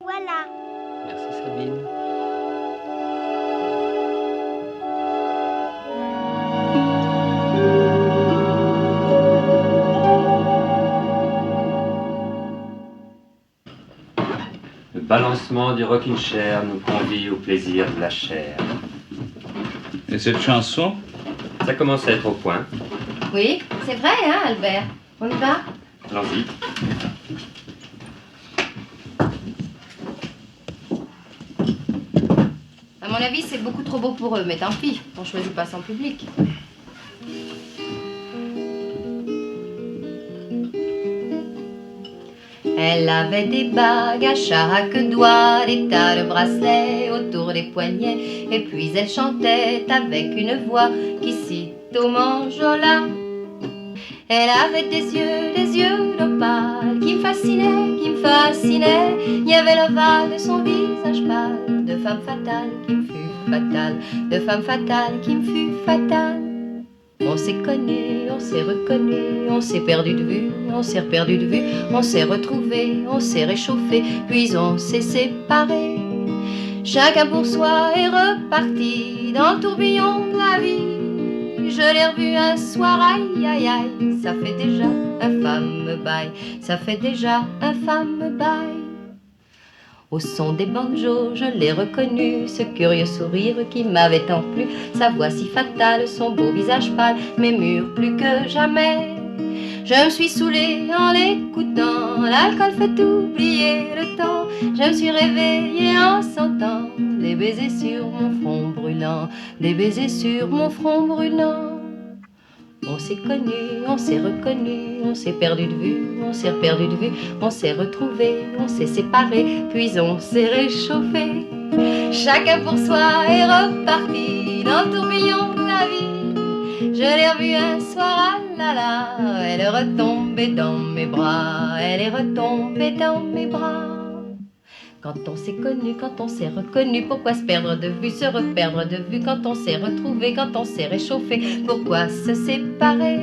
Voilà. Merci Sabine. Le balancement du rocking chair nous convie au plaisir de la chair. Et cette chanson? Ça commence à être au point. Oui, c'est vrai, hein, Albert? On y va? Allons-y. À mon avis, c'est beaucoup trop beau pour eux, mais tant pis, on choisit pas son public. Elle avait des bagues à chaque doigt, des tas de bracelets autour des poignets, et puis elle chantait avec une voix qui cite au manjola. Elle avait des yeux d'opale qui me fascinaient, qui me fascinaient. Il y avait l'ovale de son visage pâle, de femme fatale qui me fut fatale, de femme fatale qui me fut fatale. On s'est connus, on s'est reconnus, on s'est perdu de vue, on s'est perdu de vue, on s'est retrouvés, on s'est réchauffé, puis on s'est séparés. Chacun pour soi est reparti dans le tourbillon de la vie. Je l'ai revu un soir, aïe aïe aïe, ça fait déjà un fameux bail, ça fait déjà un fameux bail. Au son des banjos, je l'ai reconnu, ce curieux sourire qui m'avait tant plu, sa voix si fatale, son beau visage pâle, m'émure plus que jamais. Je me suis saoulée en l'écoutant, l'alcool fait oublier le temps. Je me suis réveillée en sentant des baisers sur mon front brûlant, des baisers sur mon front brûlant. On s'est connus, on s'est reconnus, on s'est perdu de vue, on s'est perdu de vue, on s'est retrouvés, on s'est séparés, puis on s'est réchauffé. Chacun pour soi est reparti dans le tourbillon de la vie. Je l'ai revue un soir, ah là là, elle est retombée dans mes bras, elle est retombée dans mes bras. Quand on s'est connu, quand on s'est reconnu, pourquoi se perdre de vue, se reperdre de vue? Quand on s'est retrouvé, quand on s'est réchauffé, pourquoi se séparer?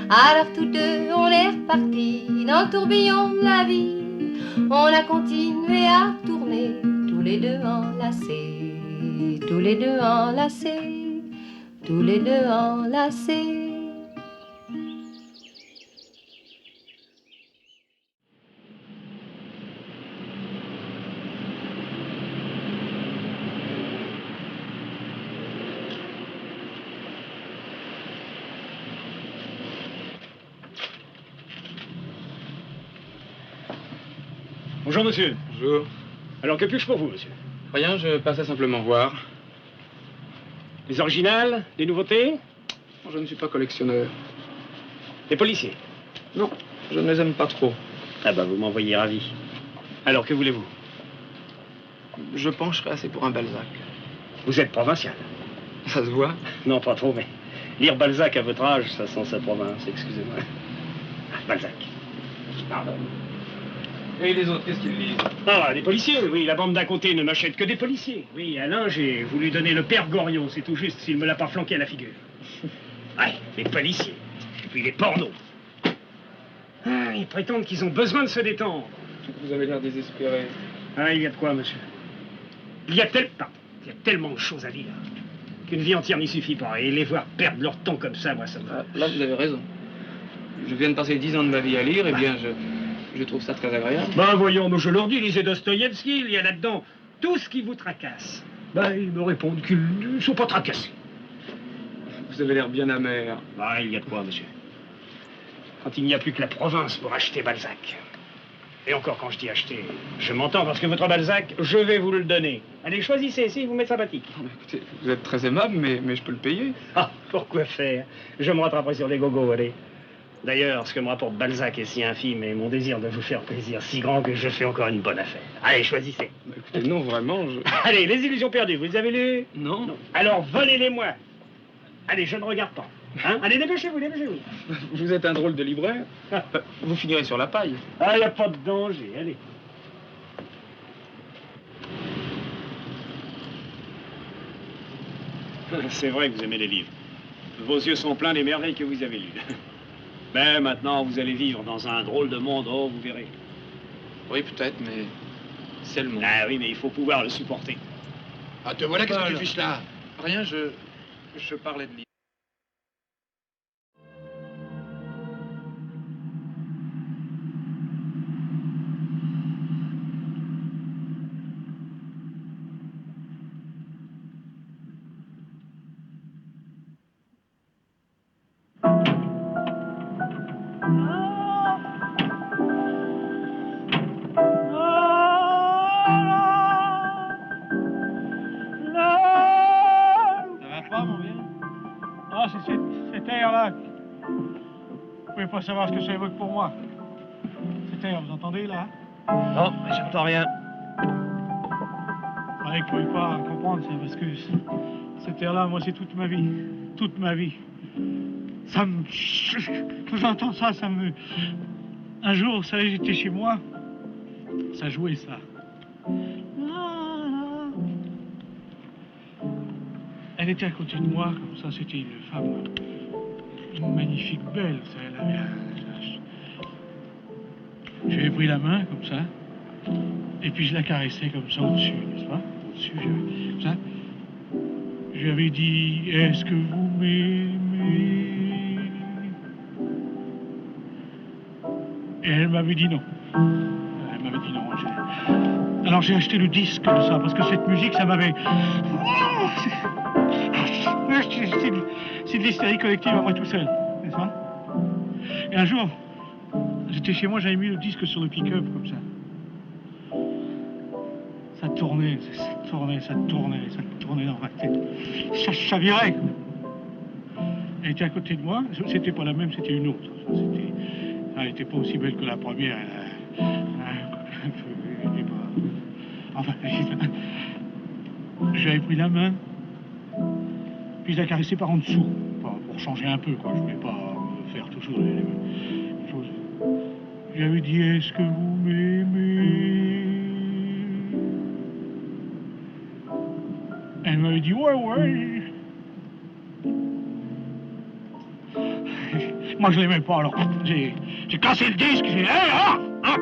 Alors tous deux, on est repartis dans le tourbillon de la vie. On a continué à tourner, tous les deux enlacés, tous les deux enlacés, tous les deux enlacés. Bonjour monsieur. Bonjour. Alors que puis-je pour vous, monsieur? Rien, je passais simplement voir. Les originales? Des nouveautés? Je ne suis pas collectionneur. Des policiers? Non, je ne les aime pas trop. Ah bah vous m'envoyez ravi. Alors que voulez-vous? Je pencherais assez pour un Balzac. Vous êtes provincial? Ça se voit? Non, pas trop, mais lire Balzac à votre âge, ça sent sa province, excusez-moi. Ah, Balzac. Pardon. Et les autres, qu'est-ce qu'ils lisent? Ah, des policiers, oui, la bande d'à côté ne m'achète que des policiers. Oui, Alain, j'ai voulu donner le père Goriot, c'est tout juste s'il me l'a pas flanqué à la figure. Ouais, les policiers. Et puis les pornos. Ah, ils prétendent qu'ils ont besoin de se détendre. Vous avez l'air désespéré. Ah, il y a de quoi, monsieur? Il y a tellement de choses à lire qu'une vie entière n'y suffit pas. Et les voir perdre leur temps comme ça, moi, ça me... Ah, là, vous avez raison. Je viens de passer 10 ans de ma vie à lire, et bien, je trouve ça très agréable. Ben voyons, mais je leur dis, lisez Dostoïevski, il y a là-dedans tout ce qui vous tracasse. Ben, ils me répondent qu'ils ne sont pas tracassés. Vous avez l'air bien amer. Ah, il y a de quoi, monsieur. Quand il n'y a plus que la province pour acheter Balzac. Et encore, quand je dis acheter, je m'entends, parce que votre Balzac, je vais vous le donner. Allez, choisissez, si vous m'êtes sympathique. Oh, écoutez, vous êtes très aimable, mais je peux le payer. Ah, pourquoi faire? Je me rattraperai sur les gogos, allez. D'ailleurs, ce que me rapporte Balzac est si infime et mon désir de vous faire plaisir si grand que je fais encore une bonne affaire. Allez, choisissez. Bah, écoutez, non, vraiment, Allez, les illusions perdues, vous les avez lues? Non. Alors, volez-les-moi. Allez, je ne regarde pas. Hein? Allez, dépêchez-vous, dépêchez-vous. Vous êtes un drôle de libraire. Vous finirez sur la paille. Ah, il n'y a pas de danger, allez. C'est vrai que vous aimez les livres. Vos yeux sont pleins des merveilles que vous avez lues. Mais maintenant, vous allez vivre dans un drôle de monde, oh, vous verrez. Oui, peut-être, mais Seulement. Ah oui, mais il faut pouvoir le supporter. Ah, te voilà, qu'est-ce que tu fiches là? Rien, je parlais de lui. Ça va pas, mon vieux? Ah, c'est cet air-là. Vous pouvez pas savoir ce que ça évoque pour moi. Cet air, vous entendez, là? Non, j'entends rien. Ouais, vous pouvez pas comprendre ça, parce que cet air-là, moi, c'est toute ma vie. Toute ma vie. Ça me... Quand j'entends ça, ça me... Un jour, vous savez, j'étais chez moi. Ça jouait, ça. Elle était à côté de moi, comme ça, c'était une femme, une magnifique belle, ça, elle avait je lui ai pris la main, comme ça, et puis je la caressais comme ça au-dessus, n'est-ce pas? Au-dessus, comme ça. Je lui avais dit, est-ce que vous m'aimez? Et elle m'avait dit non. Elle m'avait dit non. Alors j'ai acheté le disque de ça, parce que cette musique, ça m'avait... C'est de l'hystérie collective à moi tout seul, n'est-ce pas? Et un jour, j'étais chez moi, j'avais mis le disque sur le pick-up, comme ça. Ça tournait, ça tournait, ça tournait, ça tournait dans ma tête. Ça chavirait. Elle était à côté de moi, c'était pas la même, c'était une autre. Elle était pas aussi belle que la première. Elle était pas... Enfin, j'avais pris la main, puis je la caressais par en dessous, pour changer un peu, quoi. Je voulais pas faire toujours les mêmes choses. J'avais dit, est-ce que vous m'aimez? Elle m'avait dit, ouais, ouais. Moi, je l'aimais pas, alors j'ai cassé le disque, j'ai dit, hey, ah, ah.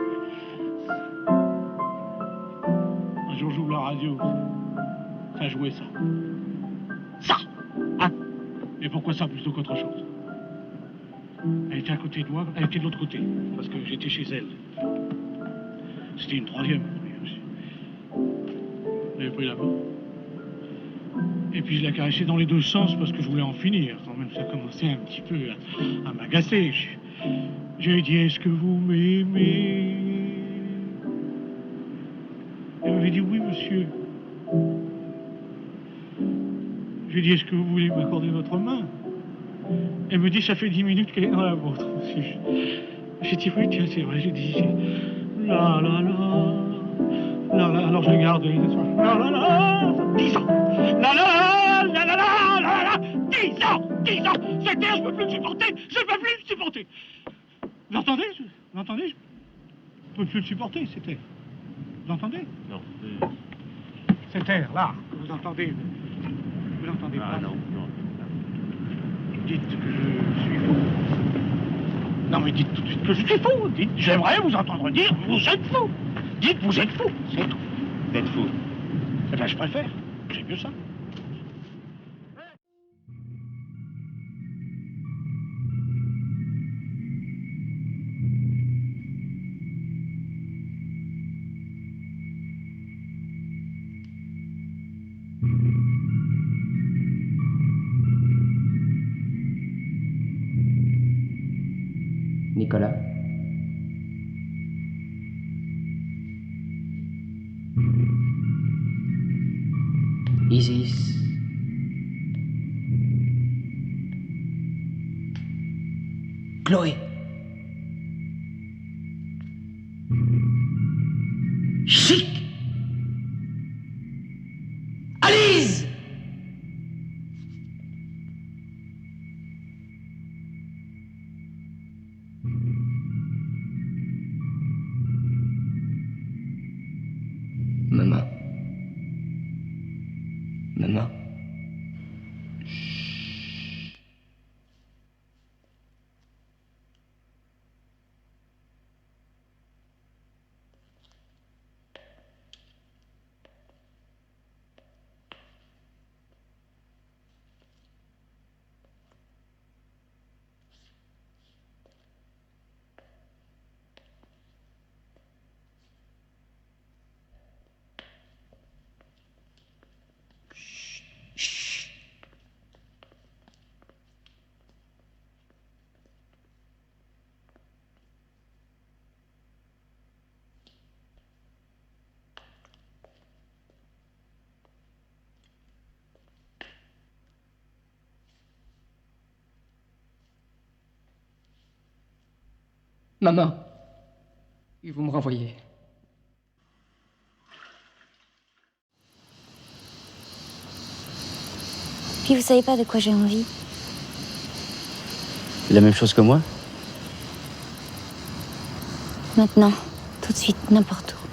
Un jour, j'ouvre la radio, ça jouait ça. Ça, hein? Et pourquoi ça plutôt qu'autre chose? Elle était à côté de moi, elle était de l'autre côté, parce que j'étais chez elle. C'était une troisième. J'avais pris la main. Et puis je la caressais dans les deux sens parce que je voulais en finir. Quand même, ça commençait un petit peu à m'agacer. Je lui ai dit, est-ce que vous m'aimez? Elle m'avait dit, oui, monsieur. Je lui ai dit, est-ce que vous voulez m'accorder votre main? Elle me dit, ça fait 10 minutes qu'elle est dans la vôtre, monsieur. J'ai dit, oui, tiens, c'est vrai. J'ai dit, la la la. La la, alors je l'ai gardé. La la la. 10 ans. La la la, la la la, la la. 10 ans, 10 ans. Cet air, je peux plus le supporter. Je peux plus le supporter. Vous entendez? Vous entendez? Je peux plus le supporter, cet air. Vous entendez? Non. Cet air, là, vous entendez? Vous l'entendez pas? Non, non. Dites que je suis fou. Non, mais dites tout de suite que je suis fou. Dites, j'aimerais vous entendre dire, vous êtes fou. Dites, vous êtes fou. C'est tout. Vous êtes fou. Eh bien, je préfère. C'est mieux ça. Nicolas. Isis. Chloé. Chic. Alice. Maman. Maman. Maman, ils vont me renvoyer. Puis vous savez pas de quoi j'ai envie? La même chose que moi? Maintenant, tout de suite, n'importe où.